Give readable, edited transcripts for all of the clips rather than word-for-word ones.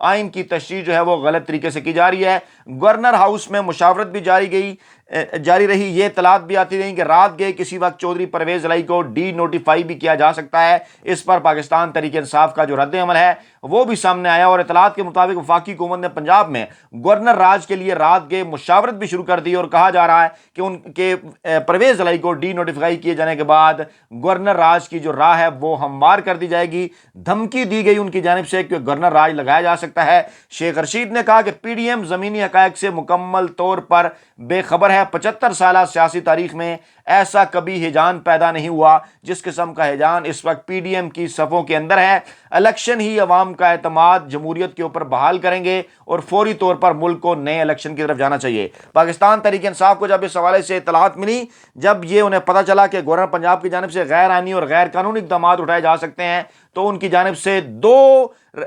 آئین کی تشریح جو ہے وہ غلط طریقے سے کی جا رہی ہے۔ گورنر ہاؤس میں مشاورت بھی جاری رہی۔ یہ اطلاعات بھی آتی رہیں کہ رات گئے کسی وقت چودھری پرویز الہی کو ڈی نوٹیفائی بھی کیا جا سکتا ہے۔ اس پر پاکستان تحریک انصاف کا جو رد عمل ہے وہ بھی سامنے آیا، اور اطلاعات کے مطابق وفاقی حکومت نے پنجاب میں گورنر راج کے لیے رات گئے مشاورت بھی شروع کر دی، اور کہا جا رہا ہے کہ ان کے پرویز الہی کو ڈی نوٹیفائی کیے جانے کے بعد گورنر راج کی جو راہ ہے وہ ہموار کر دی جائے گی۔ دھمکی دی گئی ان کی جانب سے کہ گورنر راج لگایا جا سکتا ہے۔ شیخ رشید نے کہا کہ پی ڈی ایم زمینی حقائق سے مکمل طور پر بے خبر ہے۔ 75 سالہ سیاسی تاریخ میں ایسا کبھی ہجان پیدا نہیں ہوا جس قسم کا ہجان اس وقت پی ڈی ایم کی صفوں کے اندر ہے۔ الیکشن ہی عوام کا اعتماد جمہوریت کے اوپر بحال کریں گے، اور فوری طور پر ملک کو نئے الیکشن کی طرف جانا چاہیے۔ پاکستان تحریک انصاف کو جب اس حوالے سے اطلاعات ملی، جب یہ انہیں پتہ چلا کہ گورنر پنجاب کی جانب سے غیر آئینی اور غیر قانونی اقدامات اٹھائے جا سکتے ہیں، تو ان کی جانب سے دو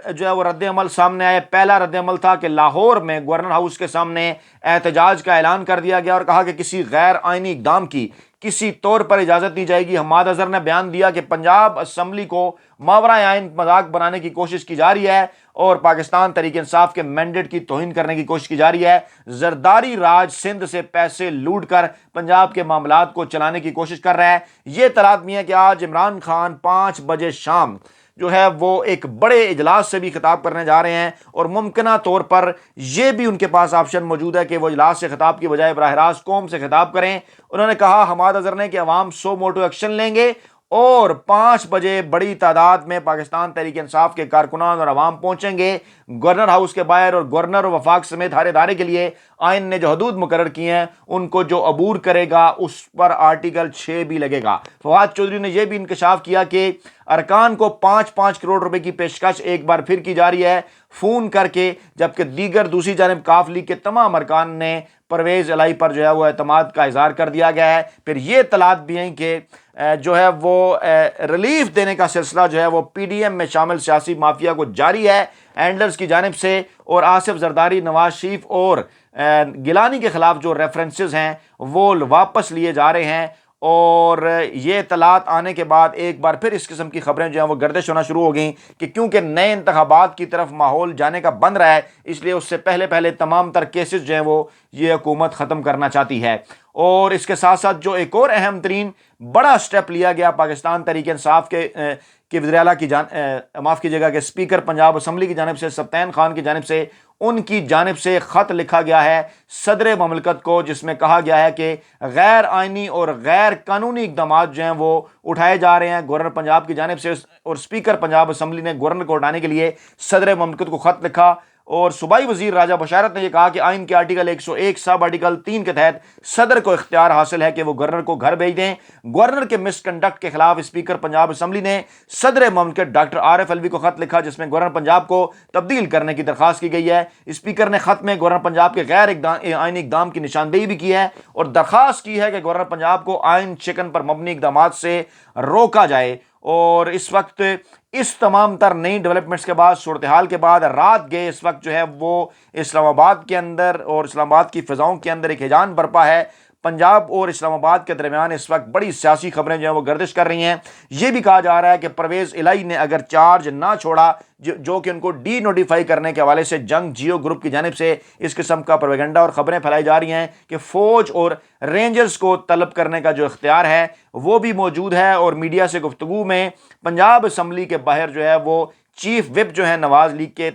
جو ہے وہ رد عمل سامنے آئے۔ پہلا رد عمل تھا کہ لاہور میں گورنر ہاؤس کے سامنے احتجاج کا اعلان کر دیا گیا، اور کہا کہ کسی غیر آئینی اقدام کی کسی طور پر اجازت نہیں جائے گی۔ حماد اظہر نے بیان دیا کہ پنجاب اسمبلی کو ماورائے آئین مذاق بنانے کی کوشش کی جا رہی ہے، اور پاکستان تحریک انصاف کے مینڈیٹ کی توہین کرنے کی کوشش کی جا رہی ہے۔ زرداری راج سندھ سے پیسے لوٹ کر پنجاب کے معاملات کو چلانے کی کوشش کر رہا ہے۔ یہ اطلاعات بھی ہے کہ آج عمران خان 5 بجے شام جو ہے وہ ایک بڑے اجلاس سے بھی خطاب کرنے جا رہے ہیں، اور ممکنہ طور پر یہ بھی ان کے پاس آپشن موجود ہے کہ وہ اجلاس سے خطاب کی بجائے براہ راست قوم سے خطاب کریں۔ انہوں نے کہا، حماد اظہر نے، کہ عوام سو موٹو ایکشن لیں گے، اور 5 بجے بڑی تعداد میں پاکستان تحریک انصاف کے کارکنان اور عوام پہنچیں گے گورنر ہاؤس کے باہر، اور گورنر اور وفاق سمیت ہر ادارے کے لیے آئین نے جو حدود مقرر کی ہیں ان کو جو عبور کرے گا اس پر آرٹیکل 6 بھی لگے گا۔ فواد چودھری نے یہ بھی انکشاف کیا کہ ارکان کو 5-5 کروڑ روپے کی پیشکش ایک بار پھر کی جا رہی ہے فون کر کے، جبکہ دوسری جانب کاف لیگ کے تمام ارکان نے پرویز الہی پر جو ہے وہ اعتماد کا اظہار کر دیا گیا ہے۔ پھر یہ اطلاعات بھی ہیں کہ جو ہے وہ ریلیف دینے کا سلسلہ جو ہے وہ پی ڈی ایم میں شامل سیاسی مافیا کو جاری ہے ہینڈلرز کی جانب سے، اور آصف زرداری، نواز شریف اور گیلانی کے خلاف جو ریفرنسز ہیں وہ واپس لیے جا رہے ہیں۔ اور یہ اطلاعات آنے کے بعد ایک بار پھر اس قسم کی خبریں جو ہیں وہ گردش ہونا شروع ہو گئیں کہ کیونکہ نئے انتخابات کی طرف ماحول جانے کا بند رہا ہے، اس لیے اس سے پہلے تمام تر کیسز جو ہیں وہ یہ حکومت ختم کرنا چاہتی ہے۔ اور اس کے ساتھ ساتھ جو ایک اور اہم ترین بڑا سٹیپ لیا گیا پاکستان تحریک انصاف کے وزیر اعلیٰ کی معاف کیجیے گا کہ اسپیکر پنجاب اسمبلی کی جانب سے سبطین خان کی جانب سے، ان کی جانب سے خط لکھا گیا ہے صدر مملکت کو، جس میں کہا گیا ہے کہ غیر آئینی اور غیر قانونی اقدامات جو ہیں وہ اٹھائے جا رہے ہیں گورنر پنجاب کی جانب سے، اور اسپیکر پنجاب اسمبلی نے گورنر کو ہٹانے کے لیے صدر مملکت کو خط لکھا۔ اور صوبائی وزیر راجہ بشارت نے یہ کہا کہ آئین کے آرٹیکل 101 سب آرٹیکل 3 کے تحت صدر کو اختیار حاصل ہے کہ وہ گورنر کو گھر بھیج دیں۔ گورنر کے مس کنڈکٹ کے خلاف اسپیکر پنجاب اسمبلی نے صدر مملکت ڈاکٹر عارف الوی کو خط لکھا، جس میں گورنر پنجاب کو تبدیل کرنے کی درخواست کی گئی ہے۔ اسپیکر نے خط میں گورنر پنجاب کے غیر آئینی اقدام کی نشاندہی بھی کی ہے، اور درخواست کی ہے کہ گورنر پنجاب کو آئین شکن پر مبنی اقدامات سے روکا جائے۔ اور اس وقت اس تمام تر نئی ڈیولپمنٹس کے بعد، صورتحال کے بعد، رات گئے اس وقت جو ہے وہ اسلام آباد کے اندر اور اسلام آباد کی فضاؤں کے اندر ایک ہیجان برپا ہے۔ پنجاب اور اسلام آباد کے درمیان اس وقت بڑی سیاسی خبریں جو ہیں وہ گردش کر رہی ہیں۔ یہ بھی کہا جا رہا ہے کہ پرویز الہی نے اگر چارج نہ چھوڑا، جو کہ ان کو ڈی نوٹیفائی کرنے کے حوالے سے جنگ جیو گروپ کی جانب سے اس قسم کا پروپیگنڈا اور خبریں پھیلائی جا رہی ہیں کہ فوج اور رینجرز کو طلب کرنے کا جو اختیار ہے وہ بھی موجود ہے۔ اور میڈیا سے گفتگو میں پنجاب اسمبلی کے باہر جو ہے وہ چیف وپ جو ہے نواز لیگ کے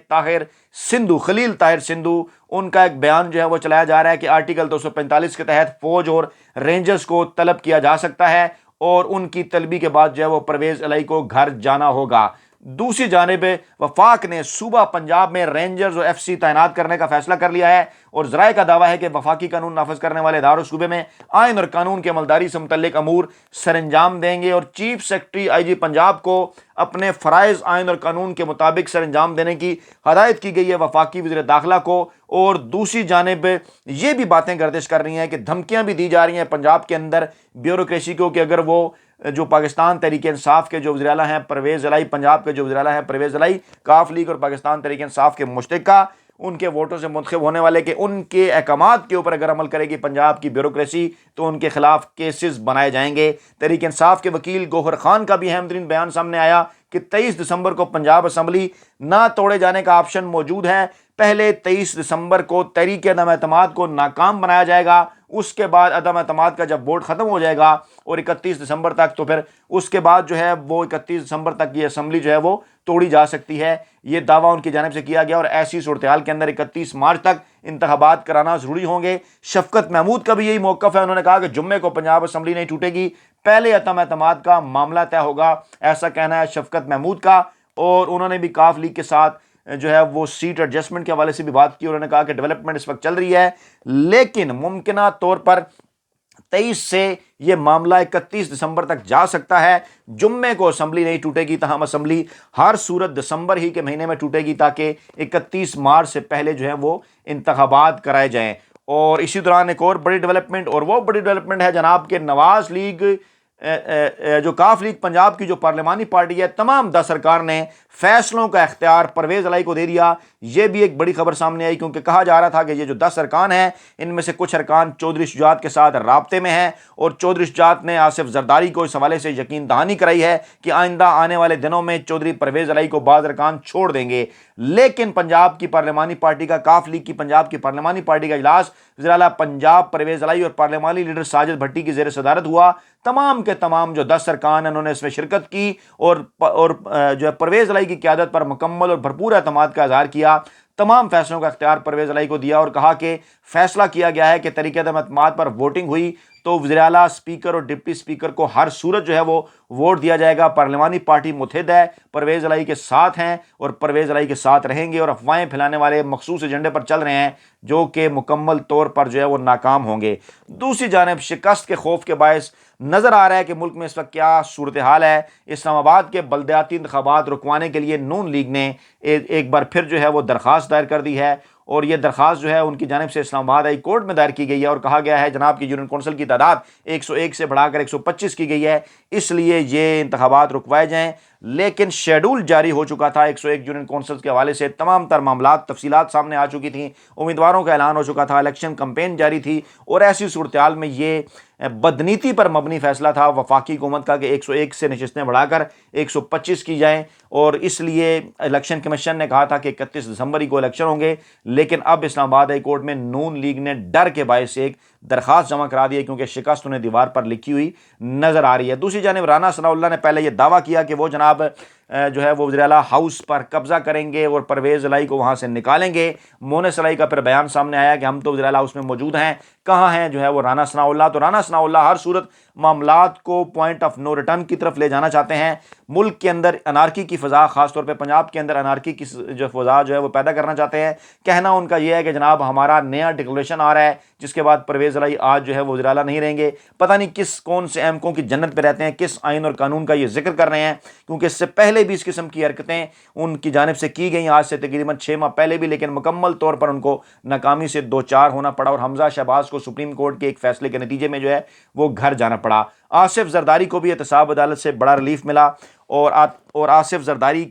خلیل طاہر سندھو، ان کا ایک بیان جو ہے وہ چلایا جا رہا ہے کہ آرٹیکل 245 کے تحت فوج اور رینجرز کو طلب کیا جا سکتا ہے، اور ان کی طلبی کے بعد جو ہے وہ پرویز الہی کو گھر جانا ہوگا۔ دوسری جانب وفاق نے صوبہ پنجاب میں رینجرز اور ایف سی تعینات کرنے کا فیصلہ کر لیا ہے، اور ذرائع کا دعویٰ ہے کہ وفاقی قانون نافذ کرنے والے اداروں صوبے میں آئین اور قانون کی عملداری سے متعلق امور سر انجام دیں گے، اور چیف سیکرٹری آئی جی پنجاب کو اپنے فرائض آئین اور قانون کے مطابق سر انجام دینے کی ہدایت کی گئی ہے وفاقی وزیر داخلہ کو۔ اور دوسری جانب یہ بھی باتیں گردش کر رہی ہیں کہ دھمکیاں بھی دی جا رہی ہیں پنجاب کے اندر بیوروکریسی کو کہ اگر وہ جو پاکستان تحریک انصاف کے جو وزیر اعلیٰ ہیں پرویز الہی، پنجاب کے جو وزیر اعلیٰ ہیں پرویز الہی، کاف لیگ اور پاکستان تحریک انصاف کے مشترکہ ان کے ووٹوں سے منتخب ہونے والے کہ ان کے احکامات کے اوپر اگر عمل کرے گی پنجاب کی بیوروکریسی تو ان کے خلاف کیسز بنائے جائیں گے۔ تحریک انصاف کے وکیل گوہر خان کا بھی اہم ترین بیان سامنے آیا کہ 23 دسمبر کو پنجاب اسمبلی نہ توڑے جانے کا آپشن موجود ہے۔ پہلے 23 دسمبر کو تحریک عدم اعتماد کو ناکام بنایا جائے گا، اس کے بعد عدم اعتماد کا جب ووٹ ختم ہو جائے گا اور 31 دسمبر تک، تو پھر اس کے بعد جو ہے وہ 31 دسمبر تک یہ اسمبلی جو ہے وہ توڑی جا سکتی ہے۔ یہ دعویٰ ان کی جانب سے کیا گیا اور ایسی صورتحال کے اندر 31 مارچ تک انتخابات کرانا ضروری ہوں گے۔ شفقت محمود کا بھی یہی موقف ہے، انہوں نے کہا کہ جمعے کو پنجاب اسمبلی نہیں ٹوٹے گی، پہلے عدم اعتماد کا معاملہ طے ہوگا، ایسا کہنا ہے شفقت محمود کا۔ اور انہوں نے بھی کاف لیگ کے ساتھ جو ہے وہ سیٹ ایڈجسٹمنٹ کے حوالے سے بھی بات کی، انہوں نے کہا کہ ڈیولپمنٹ اس وقت چل رہی ہے، لیکن ممکنہ طور پر 23 سے یہ معاملہ 31 دسمبر تک جا سکتا ہے۔ جمعے کو اسمبلی نہیں ٹوٹے گی، تاہم اسمبلی ہر صورت دسمبر ہی کے مہینے میں ٹوٹے گی تاکہ 31 مارچ سے پہلے جو ہے وہ انتخابات کرائے جائیں۔ اور اسی دوران ایک اور بڑی ڈیولپمنٹ، اور وہ بڑی ڈیولپمنٹ ہے جناب کہ نواز لیگ جو کاف لیگ پنجاب کی جو پارلیمانی پارٹی ہے، تمام 10 ارکان نے فیصلوں کا اختیار پرویز علائی کو دے دیا۔ یہ بھی ایک بڑی خبر سامنے آئی، کیونکہ کہا جا رہا تھا کہ یہ جو 10 ارکان ہیں ان میں سے کچھ ارکان چودھری شجاعت کے ساتھ رابطے میں ہیں، اور چودھری شجاعت نے آصف زرداری کو اس حوالے سے یقین دہانی کرائی ہے کہ آئندہ آنے والے دنوں میں چودھری پرویز علائی کو بعض ارکان چھوڑ دیں گے۔ لیکن پنجاب کی پارلیمانی پارٹی کا، کاف لیگ کی پنجاب کی پارلیمانی پارٹی کا اجلاس وزیر اعلیٰ پنجاب پرویز علائی اور پارلیمانی لیڈر ساجد بھٹی کی زیر صدارت ہوا۔ تمام کے تمام جو 10 ارکان انہوں نے اس میں شرکت کی اور جو ہے پرویز علائی کی قیادت پر مکمل اور بھرپور اعتماد کا اظہار کیا۔ تمام فیصلوں کا اختیار پرویز علائی کو دیا اور کہا کہ فیصلہ کیا گیا ہے کہ تحریک عدم اعتماد پر ووٹنگ ہوئی تو وزیر اعلیٰ، اسپیکر اور ڈپٹی اسپیکر کو ہر صورت جو ہے وہ ووٹ دیا جائے گا۔ پارلیمانی پارٹی متحد ہے، پرویز علائی کے ساتھ ہیں اور پرویز علائی کے ساتھ رہیں گے، اور افواہیں پھیلانے والے مخصوص ایجنڈے پر چل رہے ہیں جو کہ مکمل طور پر جو ہے وہ ناکام ہوں گے۔ دوسری جانب شکست کے خوف کے باعث نظر آ رہا ہے کہ ملک میں اس وقت کیا صورتحال ہے۔ اسلام آباد کے بلدیاتی انتخابات رکوانے کے لیے نون لیگ نے ایک بار پھر جو ہے وہ درخواست دائر کر دی ہے، اور یہ درخواست جو ہے ان کی جانب سے اسلام آباد ہائی کورٹ میں دائر کی گئی ہے، اور کہا گیا ہے جناب کہ یونین کونسل کی تعداد 101 سے بڑھا کر 125 کی گئی ہے، اس لیے یہ انتخابات رکوائے جائیں۔ لیکن شیڈول جاری ہو چکا تھا 101 یونین کونسلز کے حوالے سے، تمام تر معاملات، تفصیلات سامنے آ چکی تھیں، امیدواروں کا اعلان ہو چکا تھا، الیکشن کمپین جاری تھی، اور ایسی صورتحال میں یہ بدنیتی پر مبنی فیصلہ تھا وفاقی حکومت کا کہ 101 سے نشستیں بڑھا کر 125 کی جائیں، اور اس لیے الیکشن کمیشن نے کہا تھا کہ 31 دسمبر ہی کو الیکشن ہوں گے۔ لیکن اب اسلام آباد ہائی کورٹ میں نون لیگ نے ڈر کے باعث ایک درخواست جمع کرا دی ہے، کیونکہ شکست انہیں دیوار پر لکھی ہوئی نظر آ رہی ہے۔ دوسری جانب رانا ثناء اللہ نے پہلے یہ دعویٰ کیا کہ وہ جناب جو ہے وہ وزیر اعلیٰ ہاؤس پر قبضہ کریں گے اور پرویز علائی کو وہاں سے نکالیں گے۔ مونس علائی کا پھر بیان سامنے آیا کہ ہم تو وزیر اعلیٰ ہاؤس میں موجود ہیں، کہاں ہیں جو ہے وہ رانا ثناء اللہ؟ تو رانا ثناء اللہ ہر صورت معاملات کو پوائنٹ آف نو ریٹرن کی طرف لے جانا چاہتے ہیں، ملک کے اندر انارکی کی فضا، خاص طور پہ پنجاب کے اندر انارکی کی جو فضا جو ہے وہ پیدا کرنا چاہتے ہیں۔ کہنا ان کا یہ ہے کہ جناب ہمارا نیا ڈکلریشن آ رہا ہے جس کے بعد پرویز علائی آج جو ہے وہ وزیر اعلیٰ نہیں رہیں گے، پتہ نہیں کون سے احمقوں کی جنت پہ رہتے ہیں، کس آئین اور قانون کا یہ ذکر کر رہے ہیں، کیونکہ اس سے پہلے بھی اس قسم کی حرکتیں ان کی جانب سے کی گئیں، آج سے تقریباً 6 ماہ پہلے بھی، لیکن مکمل طور پر ان کو ناکامی سے دوچار ہونا پڑا اور حمزہ شہباز کو سپریم کورٹ کے ایک فیصلے کے نتیجے میں جو ہے وہ گھر جانا پڑا۔ آصف زرداری کو بھی احتساب عدالت سے بڑا ریلیف ملا، اور آصف زرداری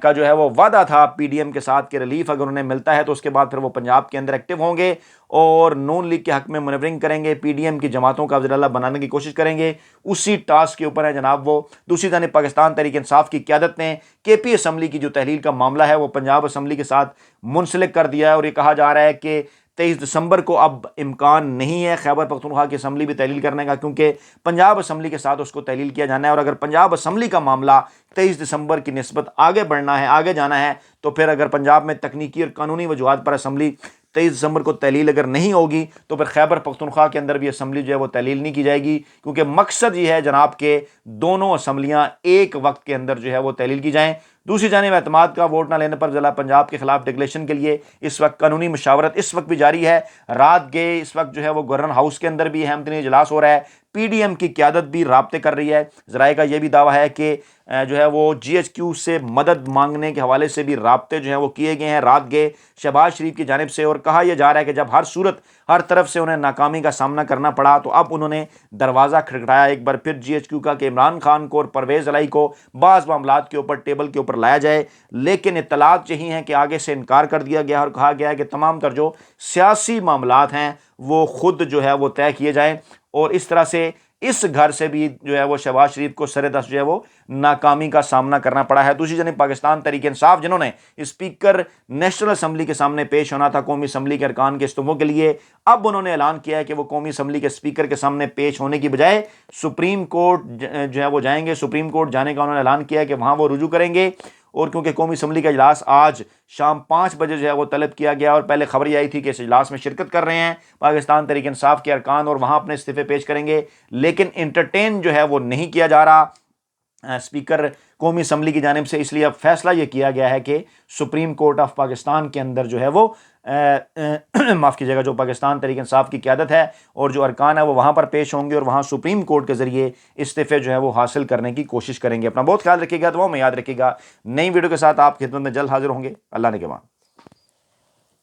کا جو ہے وہ وعدہ تھا پی ڈی ایم کے ساتھ کہ ریلیف اگر انہیں ملتا ہے تو اس کے بعد پھر وہ پنجاب کے اندر ایکٹیو ہوں گے اور نون لیگ کے حق میں منورنگ کریں گے، پی ڈی ایم کی جماعتوں کا وزیر اعلیٰ بنانے کی کوشش کریں گے۔ اسی ٹاسک کے اوپر ہے جناب وہ۔ دوسری جانب پاکستان تحریک انصاف کی قیادت نے کے پی اسمبلی کی جو تحلیل کا معاملہ ہے وہ پنجاب اسمبلی کے ساتھ منسلک کر دیا ہے، اور یہ کہا جا رہا ہے کہ 23 دسمبر کو اب امکان نہیں ہے خیبر پختونخوا کی اسمبلی بھی تحلیل کرنے کا، کیونکہ پنجاب اسمبلی کے ساتھ اس کو تحلیل کیا جانا ہے، اور اگر پنجاب اسمبلی کا معاملہ 23 دسمبر کی نسبت آگے بڑھنا ہے، آگے جانا ہے، تو پھر اگر پنجاب میں تکنیکی اور قانونی وجوہات پر اسمبلی 23 دسمبر کو تحلیل اگر نہیں ہوگی تو پھر خیبر پختونخوا کے اندر بھی اسمبلی جو ہے وہ تحلیل نہیں کی جائے گی، کیونکہ مقصد یہ ہے جناب کہ دونوں اسمبلیاں ایک وقت کے اندر جو ہے وہ تحلیل کی جائیں۔ دوسری جانب اعتماد کا ووٹ نہ لینے پر ضلع پنجاب کے خلاف ڈکلیریشن کے لیے اس وقت قانونی مشاورت اس وقت بھی جاری ہے۔ رات گئے اس وقت جو ہے وہ گورنر ہاؤس کے اندر بھی اہم ترین اجلاس ہو رہا ہے، پی ڈی ایم کی قیادت بھی رابطے کر رہی ہے۔ ذرائع کا یہ بھی دعویٰ ہے کہ جو ہے وہ جی ایچ کیو سے مدد مانگنے کے حوالے سے بھی رابطے جو ہیں وہ کیے گئے ہیں رات گئے شہباز شریف کی جانب سے، اور کہا یہ جا رہا ہے کہ جب ہر صورت ہر طرف سے انہیں ناکامی کا سامنا کرنا پڑا تو اب انہوں نے دروازہ کھٹکھٹایا ایک بار پھر جی ایچ کیو کا کہ عمران خان کو اور پرویز علائی کو بعض معاملات کے اوپر ٹیبل کے اوپر لایا جائے، لیکن اطلاعات یہی ہیں کہ آگے سے انکار کر دیا گیا اور کہا گیا ہے کہ تمام تر جو سیاسی معاملات ہیں وہ خود جو ہے وہ طے کیے جائیں، اور اس طرح سے اس گھر سے بھی جو ہے وہ شہباز شریف کو سر دست جو ہے وہ ناکامی کا سامنا کرنا پڑا ہے۔ دوسری جانب پاکستان تحریک انصاف جنہوں نے اسپیکر نیشنل اسمبلی کے سامنے پیش ہونا تھا قومی اسمبلی کے ارکان کے استعفوں کے لیے، اب انہوں نے اعلان کیا ہے کہ وہ قومی اسمبلی کے اسپیکر کے سامنے پیش ہونے کی بجائے سپریم کورٹ جو ہے وہ جائیں گے۔ سپریم کورٹ جانے کا انہوں نے اعلان کیا ہے کہ وہاں وہ رجوع کریں گے، اور کیونکہ قومی اسمبلی کا اجلاس آج شام 5 بجے جو ہے وہ طلب کیا گیا، اور پہلے خبر یہ آئی تھی کہ اس اجلاس میں شرکت کر رہے ہیں پاکستان تحریک انصاف کے ارکان اور وہاں اپنے استعفے پیش کریں گے، لیکن انٹرٹین جو ہے وہ نہیں کیا جا رہا اسپیکر قومی اسمبلی کی جانب سے۔ اس لیے اب فیصلہ یہ کیا گیا ہے کہ سپریم کورٹ آف پاکستان کے اندر جو ہے وہ معاف کیجیے گا، جو پاکستان تحریک انصاف کی قیادت ہے اور جو ارکان ہے وہ وہاں پر پیش ہوں گے، اور وہاں سپریم کورٹ کے ذریعے استعفے جو ہے وہ حاصل کرنے کی کوشش کریں گے۔ اپنا بہت خیال رکھیے گا، دعاؤں میں یاد رکھیے گا۔ نئی ویڈیو کے ساتھ آپ کی خدمت میں جلد حاضر ہوں گے۔ اللہ نے کے مان۔